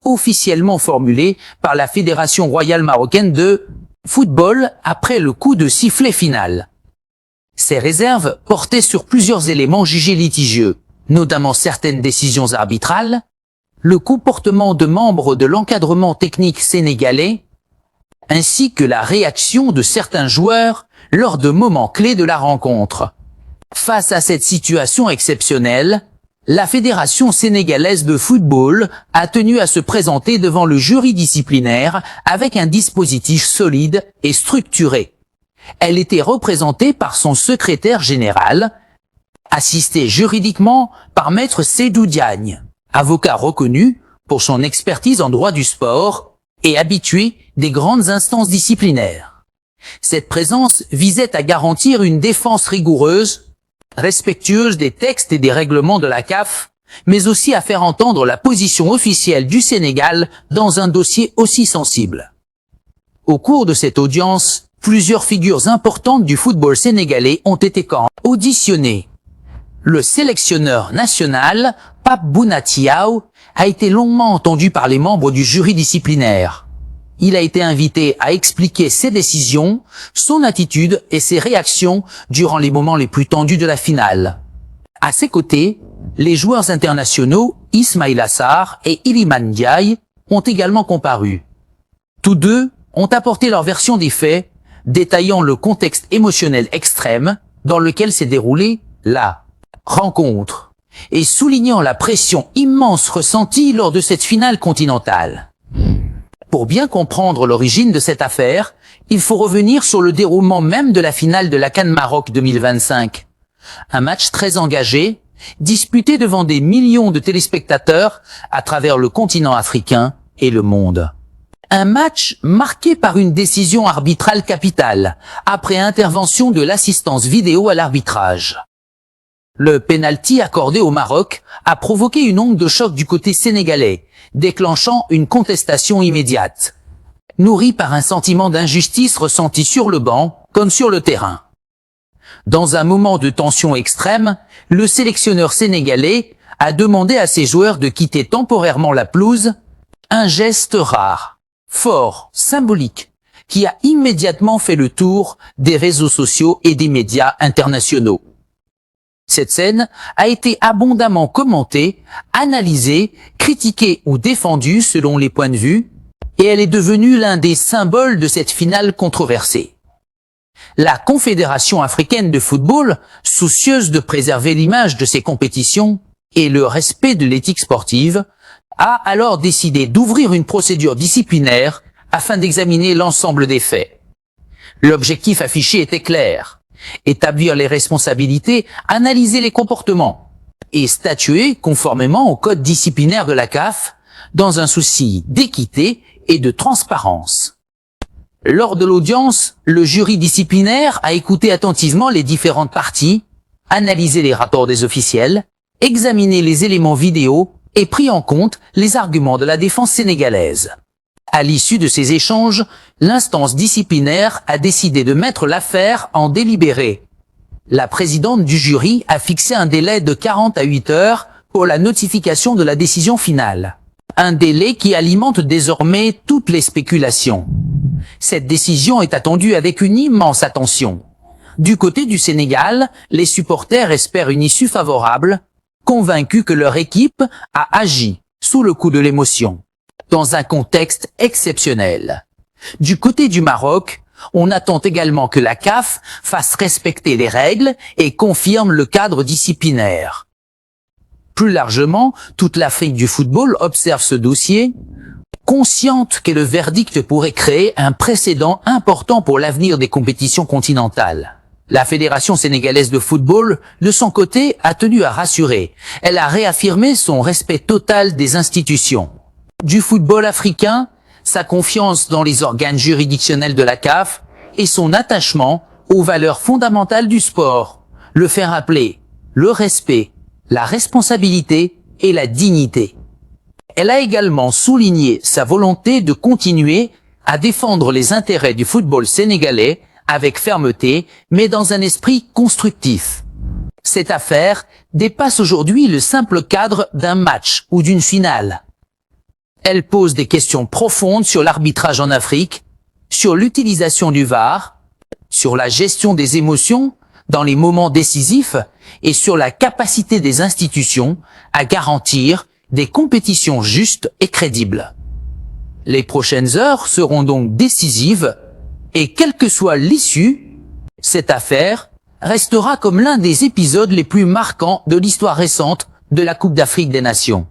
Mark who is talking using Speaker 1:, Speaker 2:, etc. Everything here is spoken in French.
Speaker 1: officiellement formulées par la Fédération royale marocaine de football après le coup de sifflet final. Ces réserves portaient sur plusieurs éléments jugés litigieux, notamment certaines décisions arbitrales, le comportement de membres de l'encadrement technique sénégalais, ainsi que la réaction de certains joueurs lors de moments clés de la rencontre. Face à cette situation exceptionnelle, la Fédération sénégalaise de football a tenu à se présenter devant le jury disciplinaire avec un dispositif solide et structuré. Elle était représentée par son secrétaire général, assistée juridiquement par Maître Seydou Diagne, avocat reconnu pour son expertise en droit du sport et habitué des grandes instances disciplinaires. Cette présence visait à garantir une défense rigoureuse, respectueuse des textes et des règlements de la CAF, mais aussi à faire entendre la position officielle du Sénégal dans un dossier aussi sensible. Au cours de cette audience, plusieurs figures importantes du football sénégalais ont été auditionnées. Le sélectionneur national, Pape Bouna Thiaw, a été longuement entendu par les membres du jury disciplinaire. Il a été invité à expliquer ses décisions, son attitude et ses réactions durant les moments les plus tendus de la finale. À ses côtés, les joueurs internationaux Ismaïla Sarr et Iliman Ndiaye ont également comparu. Tous deux ont apporté leur version des faits, détaillant le contexte émotionnel extrême dans lequel s'est déroulée la rencontre et soulignant la pression immense ressentie lors de cette finale continentale. Pour bien comprendre l'origine de cette affaire, il faut revenir sur le déroulement même de la finale de la CAN Maroc 2025. Un match très engagé, disputé devant des millions de téléspectateurs à travers le continent africain et le monde. Un match marqué par une décision arbitrale capitale, après intervention de l'assistance vidéo à l'arbitrage. Le penalty accordé au Maroc a provoqué une onde de choc du côté sénégalais, déclenchant une contestation immédiate, nourrie par un sentiment d'injustice ressenti sur le banc comme sur le terrain. Dans un moment de tension extrême, le sélectionneur sénégalais a demandé à ses joueurs de quitter temporairement la pelouse, un geste rare, fort, symbolique, qui a immédiatement fait le tour des réseaux sociaux et des médias internationaux. Cette scène a été abondamment commentée, analysée, critiquée ou défendue selon les points de vue, et elle est devenue l'un des symboles de cette finale controversée. La Confédération africaine de football, soucieuse de préserver l'image de ses compétitions et le respect de l'éthique sportive, a alors décidé d'ouvrir une procédure disciplinaire afin d'examiner l'ensemble des faits. L'objectif affiché était clair: établir les responsabilités, analyser les comportements et statuer conformément au code disciplinaire de la CAF dans un souci d'équité et de transparence. Lors de l'audience, le jury disciplinaire a écouté attentivement les différentes parties, analysé les rapports des officiels, examiné les éléments vidéo et pris en compte les arguments de la défense sénégalaise. À l'issue de ces échanges, l'instance disciplinaire a décidé de mettre l'affaire en délibéré. La présidente du jury a fixé un délai de 48 heures pour la notification de la décision finale. Un délai qui alimente désormais toutes les spéculations. Cette décision est attendue avec une immense attention. Du côté du Sénégal, les supporters espèrent une issue favorable, convaincus que leur équipe a agi sous le coup de l'émotion, dans un contexte exceptionnel. Du côté du Maroc, on attend également que la CAF fasse respecter les règles et confirme le cadre disciplinaire. Plus largement, toute l'Afrique du football observe ce dossier, consciente que le verdict pourrait créer un précédent important pour l'avenir des compétitions continentales. La Fédération sénégalaise de football, de son côté, a tenu à rassurer. Elle a réaffirmé son respect total des institutions du football africain, sa confiance dans les organes juridictionnels de la CAF et son attachement aux valeurs fondamentales du sport, le faire rappeler, le respect, la responsabilité et la dignité. Elle a également souligné sa volonté de continuer à défendre les intérêts du football sénégalais avec fermeté, mais dans un esprit constructif. Cette affaire dépasse aujourd'hui le simple cadre d'un match ou d'une finale. Elle pose des questions profondes sur l'arbitrage en Afrique, sur l'utilisation du VAR, sur la gestion des émotions dans les moments décisifs et sur la capacité des institutions à garantir des compétitions justes et crédibles. Les prochaines heures seront donc décisives et quelle que soit l'issue, cette affaire restera comme l'un des épisodes les plus marquants de l'histoire récente de la Coupe d'Afrique des Nations.